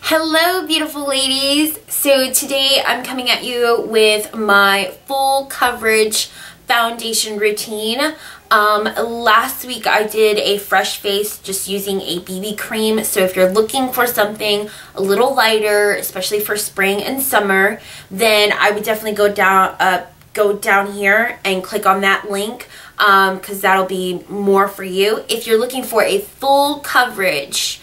Hello beautiful ladies. So today I'm coming at you with my full coverage foundation routine. Last week I did a fresh face just using a BB cream. So if you're looking for something a little lighter, especially for spring and summer, then I would definitely go down here and click on that link because that'll be more for you. If you're looking for a full coverage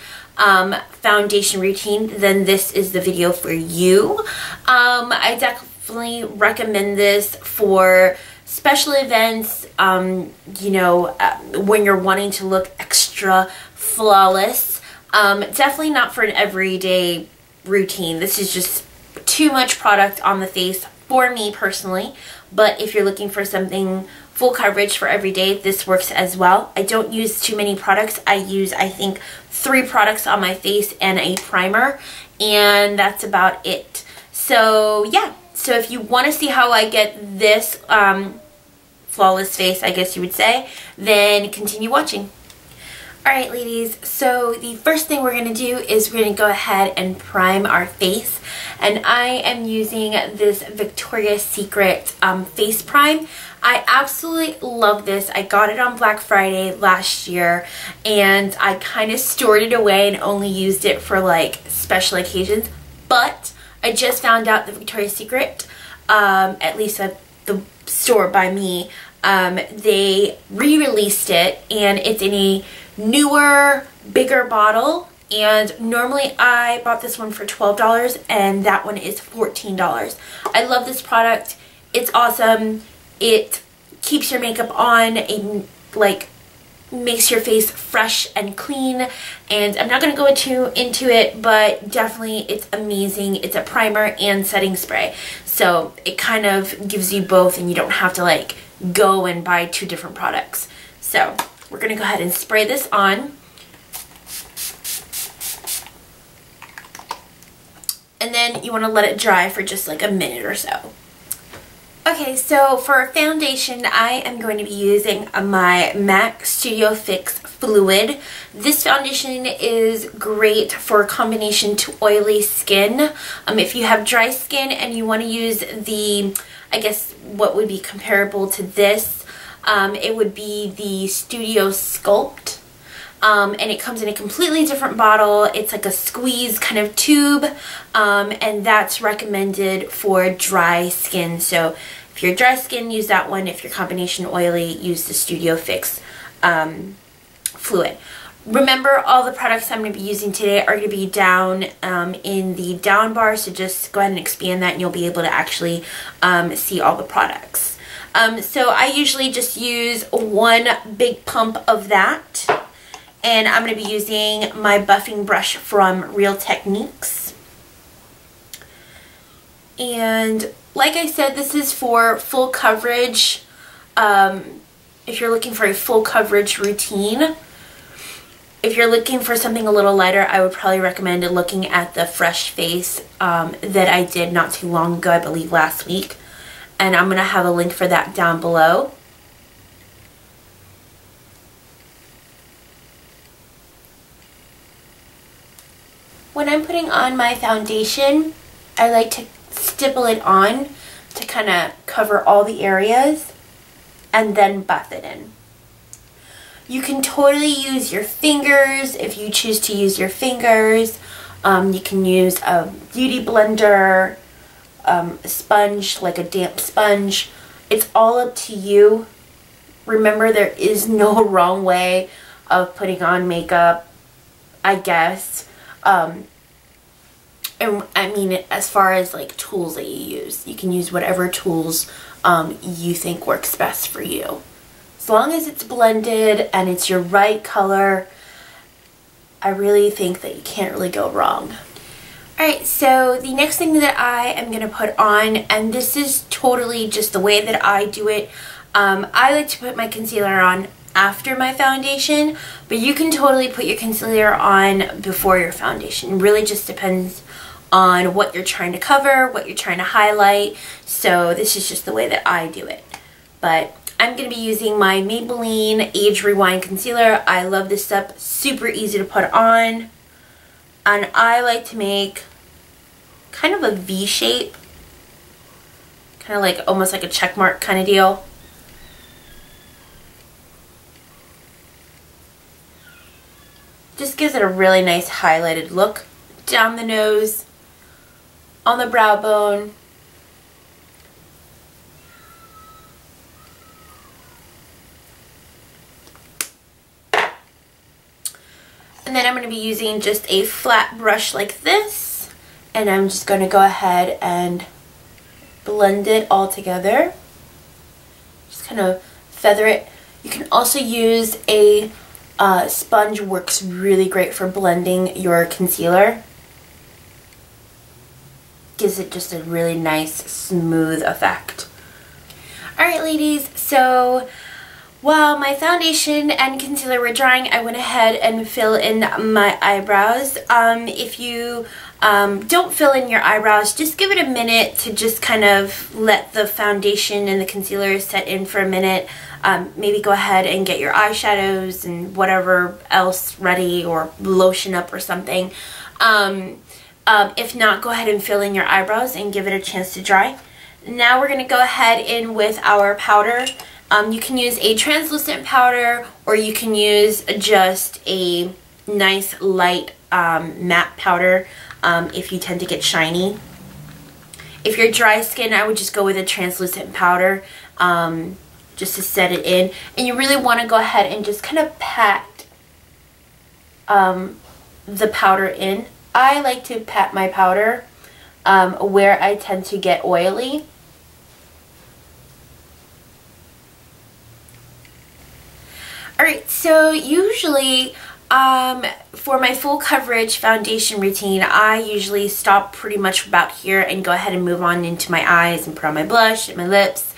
foundation routine, then this is the video for you. I definitely recommend this for special events, when you're wanting to look extra flawless. Definitely not for an everyday routine. This is just too much product on the face for me personally, but if you're looking for something full coverage for every day, this works as well. I don't use too many products. I use, I think, 3 products on my face and a primer, and that's about it. So yeah, so if you want to see how I get this flawless face, I guess you would say, then continue watching. Alright ladies, so the first thing we're going to do is we're going to go ahead and prime our face, and I am using this Victoria's Secret face prime. I absolutely love this. I got it on Black Friday last year, and I kind of stored it away and only used it for like special occasions, but I just found out that Victoria's Secret, at least at the store by me, they re-released it, and it's in a newer, bigger bottle, and normally I bought this one for $12 and that one is $14. I love this product. It's awesome. It keeps your makeup on, it like makes your face fresh and clean, and I'm not going to go into it, but definitely it's amazing. It's a primer and setting spray, so it kind of gives you both and you don't have to like go and buy 2 different products. So we're going to go ahead and spray this on. And then you want to let it dry for just like a minute or so. Okay, so for foundation, I am going to be using my MAC Studio Fix Fluid. This foundation is great for combination to oily skin. If you have dry skin and you want to use the, I guess what would be comparable to this, it would be the Studio Sculpt. And it comes in a completely different bottle. It's like a squeeze kind of tube, and that's recommended for dry skin. So if you're dry skin, use that one. If you're combination oily, use the Studio Fix Fluid. Remember, all the products I'm going to be using today are going to be down in the down bar, so just go ahead and expand that and you'll be able to actually see all the products. So I usually just use 1 big pump of that. And I'm going to be using my buffing brush from Real Techniques. And like I said, this is for full coverage. If you're looking for a full coverage routine. If you're looking for something a little lighter, I would probably recommend looking at the Fresh Face that I did not too long ago, I believe last week. And I'm going to have a link for that down below. When I'm putting on my foundation, I like to stipple it on to kind of cover all the areas and then buff it in. You can totally use your fingers if you choose to use your fingers. You can use a beauty blender, a sponge, like a damp sponge. It's all up to you. Remember, there is no wrong way of putting on makeup, I guess. And I mean, as far as like tools that you use, you can use whatever tools you think works best for you. As long as it's blended and it's your right color, I really think that you can't really go wrong. Alright, so the next thing that I am going to put on, and this is totally just the way that I do it, I like to put my concealer on after my foundation, but you can totally put your concealer on before your foundation. It really just depends on what you're trying to cover, what you're trying to highlight. So this is just the way that I do it. But I'm going to be using my Maybelline Age Rewind concealer. I love this stuff. Super easy to put on. And I like to make kind of a V shape, kind of like almost like a check mark kind of deal. Just gives it a really nice highlighted look down the nose, on the brow bone. And then I'm going to be using just a flat brush like this, and I'm just going to go ahead and blend it all together. Just kind of feather it. You can also use a sponge, works really great for blending your concealer. Gives it just a really nice smooth effect. Alright ladies, so while my foundation and concealer were drying, I went ahead and filled in my eyebrows. If you don't fill in your eyebrows, just give it a minute to just kind of let the foundation and the concealer set in for a minute. Maybe go ahead and get your eyeshadows and whatever else ready, or lotion up or something. If not, go ahead and fill in your eyebrows and give it a chance to dry. Now we're going to go ahead in with our powder. You can use a translucent powder, or you can use just a nice light matte powder if you tend to get shiny. If you're dry skin, I would just go with a translucent powder just to set it in. And you really want to go ahead and just kind of pat the powder in. I like to pat my powder where I tend to get oily. Alright, so usually for my full coverage foundation routine, I usually stop pretty much about here and go ahead and move on into my eyes and put on my blush and my lips.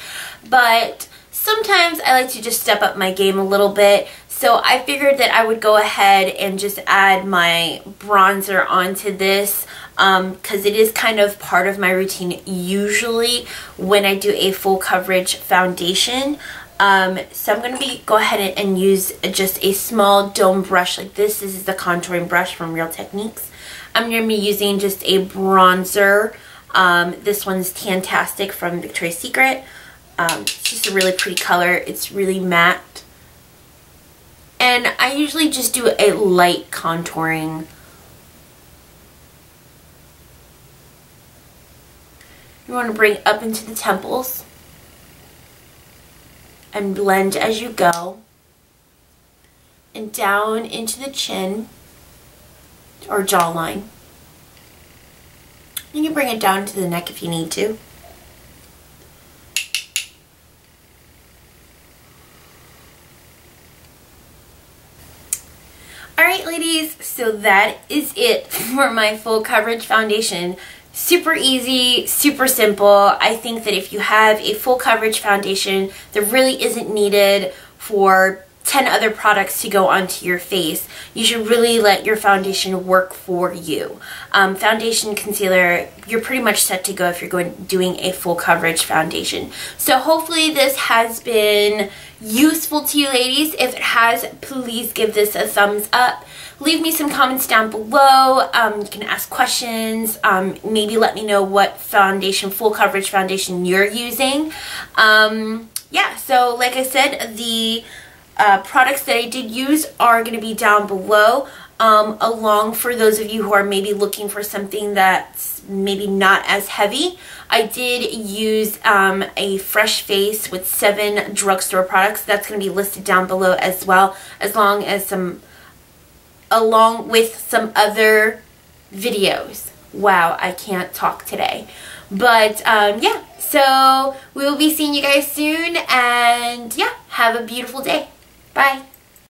But sometimes I like to just step up my game a little bit, so I figured that I would go ahead and just add my bronzer onto this because it is kind of part of my routine usually when I do a full coverage foundation. So I'm going to go ahead and use just a small dome brush like this. This is the contouring brush from Real Techniques. I'm going to be using just a bronzer. This one's Tantastic from Victoria's Secret. It's just a really pretty color. It's really matte. And I usually just do a light contouring. You want to bring up into the temples and blend as you go, and down into the chin or jawline. You can bring it down to the neck if you need to. Alright ladies, so that is it for my full coverage foundation. Super easy, super simple. I think that if you have a full coverage foundation, there really isn't needed for 10 other products to go onto your face. You should really let your foundation work for you. Foundation, concealer, you're pretty much set to go if you're doing a full coverage foundation. So hopefully this has been useful to you ladies. If it has, please give this a thumbs up. Leave me some comments down below. You can ask questions. Maybe let me know what foundation, full coverage foundation you're using. Yeah, so like I said, the products that I did use are going to be down below, along for those of you who are maybe looking for something that's maybe not as heavy. I did use a fresh face with 7 drugstore products. That's going to be listed down below as well, along with some other videos. Wow, I can't talk today. But yeah, so we will be seeing you guys soon, and yeah, have a beautiful day. Bye.